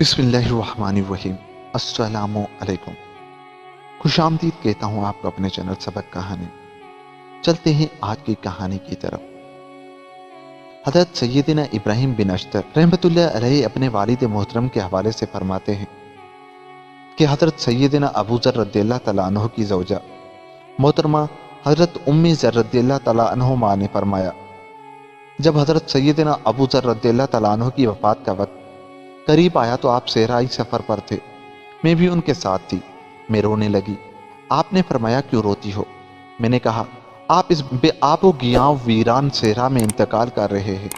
بسم اللہ الرحمن الرحیم۔ السلام علیکم۔ خوش آمدید کہتا ہوں آپ کو اپنے چینل سبق کہانی۔ چلتے ہیں آج کی کہانی کی طرف۔ حضرت سیدنا ابراہیم بن اشتر رحمۃ اللہ علیہ اپنے والد محترم کے حوالے سے فرماتے ہیں کہ حضرت سیدنا ابو ذر رضی اللہ تعالیٰ عنہ کی زوجہ محترمہ حضرت ام ذر رضی اللہ تعالیٰ عنہما نے فرمایا، جب حضرت سیدنا ابو ذر رضی اللہ تعالیٰ عنہ کی وفات کا وقت قریب آیا تو آپ صحرائی سفر پر تھے، میں بھی ان کے ساتھ تھی۔ میں رونے لگی۔ آپ نے فرمایا، کیوں روتی ہو؟ میں نے کہا، آپ اس بے آب و گیاں ویران صحرا میں انتقال کر رہے ہیں،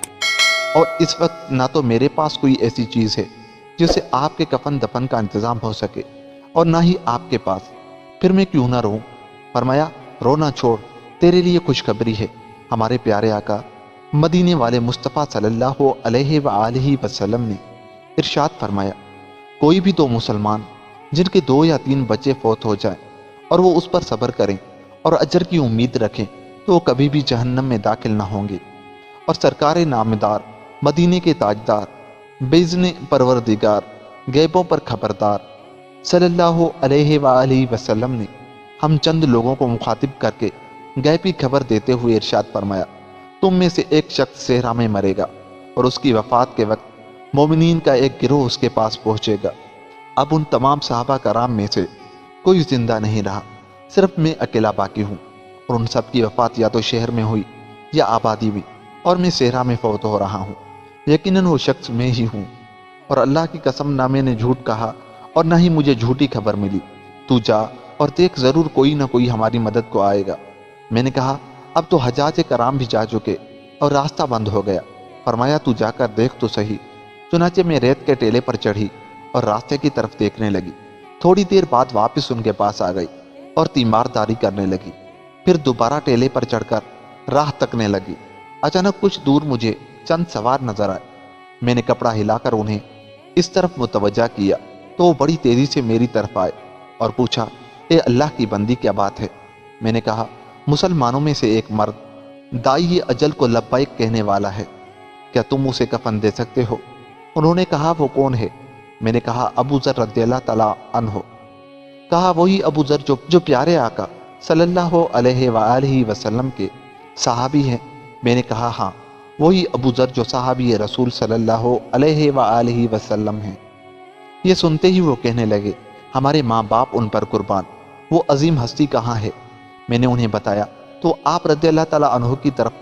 اور اس وقت نہ تو میرے پاس کوئی ایسی چیز ہے جس سے آپ کے کفن دفن کا انتظام ہو سکے، اور نہ ہی آپ کے پاس، پھر میں کیوں نہ روں؟ فرمایا، رونا چھوڑ، تیرے لیے خوشخبری ہے۔ ہمارے پیارے آقا مدینے والے مصطفیٰ صلی اللہ علیہ وآلہ وسلم نے ارشاد فرمایا، کوئی بھی دو مسلمان جن کے 2 یا 3 بچے فوت ہو جائیں اور وہ اس پر صبر کریں اور اجر کی امید رکھیں تو وہ کبھی بھی جہنم میں داخل نہ ہوں گے۔ اور سرکار نامدار، مدینے کے تاجدار، بیزن پروردگار، غیبوں پر خبردار صلی اللہ علیہ وآلہ وسلم نے ہم چند لوگوں کو مخاطب کر کے غیبی خبر دیتے ہوئے ارشاد فرمایا، تم میں سے ایک شخص صحرا میں مرے گا اور اس کی وفات کے وقت مومنین کا ایک گروہ اس کے پاس پہنچے گا۔ اب ان تمام صحابہ کرام میں سے کوئی زندہ نہیں رہا، صرف میں اکیلا باقی ہوں، اور ان سب کی وفات یا تو شہر میں ہوئی یا آبادی میں، اور میں صحرا میں فوت ہو رہا ہوں۔ یقیناً وہ شخص میں ہی ہوں، اور اللہ کی قسم نہ میں نے جھوٹ کہا اور نہ ہی مجھے جھوٹی خبر ملی۔ تو جا اور دیکھ، ضرور کوئی نہ کوئی ہماری مدد کو آئے گا۔ میں نے کہا، اب تو حجاج کرام بھی جا چکے اور راستہ بند ہو گیا۔ فرمایا، تو جا کر دیکھ تو صحیح۔ چنانچہ میں ریت کے ٹیلے پر چڑھی اور راستے کی طرف دیکھنے لگی۔ تھوڑی دیر بعد واپس ان کے پاس آ گئی اور تیمارداری کرنے لگی۔ پھر دوبارہ ٹیلے پر چڑھ کر راہ تکنے لگی۔ اچانک کچھ دور مجھے چند سوار نظر آئے۔ میں نے کپڑا ہلا کر انہیں اس طرف متوجہ کیا تو وہ بڑی تیزی سے میری طرف آئے اور پوچھا، اے اللہ کی بندی، کیا بات ہے؟ میں نے کہا، مسلمانوں میں سے ایک مرد دائی اجل کو لبیک کہنے والا ہے، کیا تم اسے کفن دے سکتے ہو؟ انہوں نے کہا، وہ کون ہے؟ میں نے کہا، ابو ذر رضی اللہ تعالیٰ عنہ۔ کہا، وہی ابو ذر جو پیارے آقا صلی اللہ علیہ وآلہ وسلم کے صحابی ہیں۔ میں نے کہا، ہاں، وہی ابو ذر جو صحابی رسول صلی اللہ علیہ وآلہ وسلم ہیں۔ یہ سنتے ہی وہ کہنے لگے، ہمارے ماں باپ ان پر قربان، وہ عظیم ہستی کہاں ہے؟ میں نے انہیں بتایا تو آپ رضی اللہ تعالیٰ عنہ کی طرف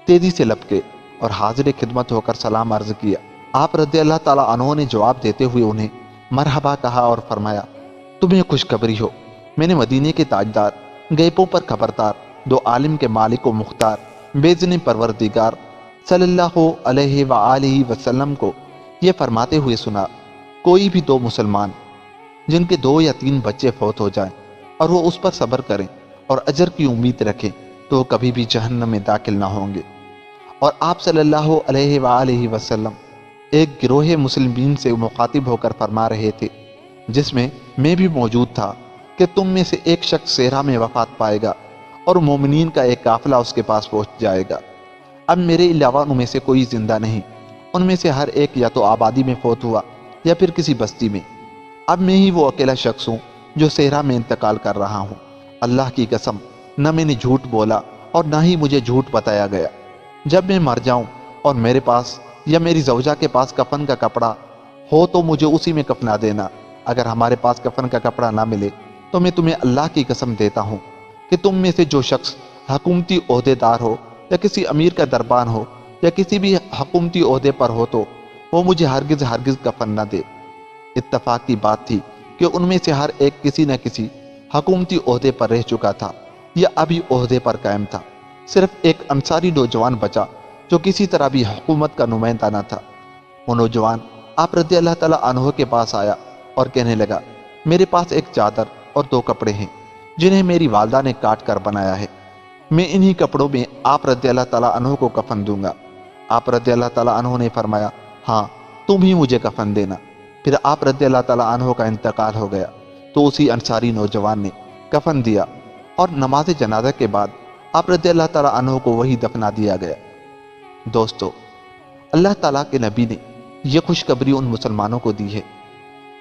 تیزی سے لپکے اور حاضر خدمت ہو کر سلام عرض کیا۔ آپ رضی اللہ تعالیٰ عنہ نے جواب دیتے ہوئے انہیں مرحبا کہا اور فرمایا، تمہیں خوشخبری ہو، میں نے مدینے کے تاجدار، غیبوں پر خبردار، 2 عالم کے مالک و مختار، بیزن پروردگار صلی اللہ علیہ وآلہ وسلم کو یہ فرماتے ہوئے سنا، کوئی بھی 2 مسلمان جن کے 2 یا 3 بچے فوت ہو جائیں اور وہ اس پر صبر کریں اور اجر کی امید رکھیں تو وہ کبھی بھی جہنم میں داخل نہ ہوں گے۔ اور آپ صلی اللہ علیہ وآلہ وسلم ایک گروہ مسلمین سے مخاطب ہو کر فرما رہے تھے، جس میں میں بھی موجود تھا، کہ تم میں سے ایک شخص صحرا میں وفات پائے گا اور مومنین کا ایک قافلہ اس کے پاس پہنچ جائے گا۔ اب میرے علاوہ ان میں سے کوئی زندہ نہیں، ان میں سے ہر ایک یا تو آبادی میں فوت ہوا یا پھر کسی بستی میں۔ اب میں ہی وہ اکیلا شخص ہوں جو صحرا میں انتقال کر رہا ہوں۔ اللہ کی قسم، نہ میں نے جھوٹ بولا اور نہ ہی مجھے جھوٹ بتایا گیا۔ جب میں مر جاؤں اور میرے پاس یا میری زوجہ کے پاس کفن کا کپڑا ہو تو مجھے اسی میں کفنا دینا۔ اگر ہمارے پاس کفن کا کپڑا نہ ملے تو میں تمہیں اللہ کی قسم دیتا ہوں کہ تم میں سے جو شخص حکومتی عہدے دار ہو یا کسی امیر کا دربان ہو یا کسی بھی حکومتی عہدے پر ہو تو وہ مجھے ہرگز کفن نہ دے۔ اتفاق کی بات تھی کہ ان میں سے ہر ایک کسی نہ کسی حکومتی عہدے پر رہ چکا تھا یا ابھی عہدے پر قائم تھا۔ صرف ایک انصاری نوجوان بچا جو کسی طرح بھی حکومت کا نمائندہ نہ تھا۔ وہ نوجوان آپ رضی اللہ تعالیٰ عنہ کے پاس آیا اور کہنے لگا، میرے پاس ایک چادر اور 2 کپڑے ہیں جنہیں میری والدہ نے کاٹ کر بنایا ہے، میں انہی کپڑوں میں آپ رضی اللہ تعالیٰ عنہ کو کفن دوں گا۔ آپ رضی اللہ تعالیٰ عنہ نے فرمایا، ہاں، تم ہی مجھے کفن دینا۔ پھر آپ رضی اللہ تعالیٰ عنہ کا انتقال ہو گیا تو اسی انصاری نوجوان نے کفن دیا اور نماز جنازہ کے بعد آپ رضی اللہ تعالیٰ عنہ کو وہی دفنا دیا گیا۔ دوستو، اللہ تعالیٰ کے نبی نے یہ خوشخبری ان مسلمانوں کو دی ہے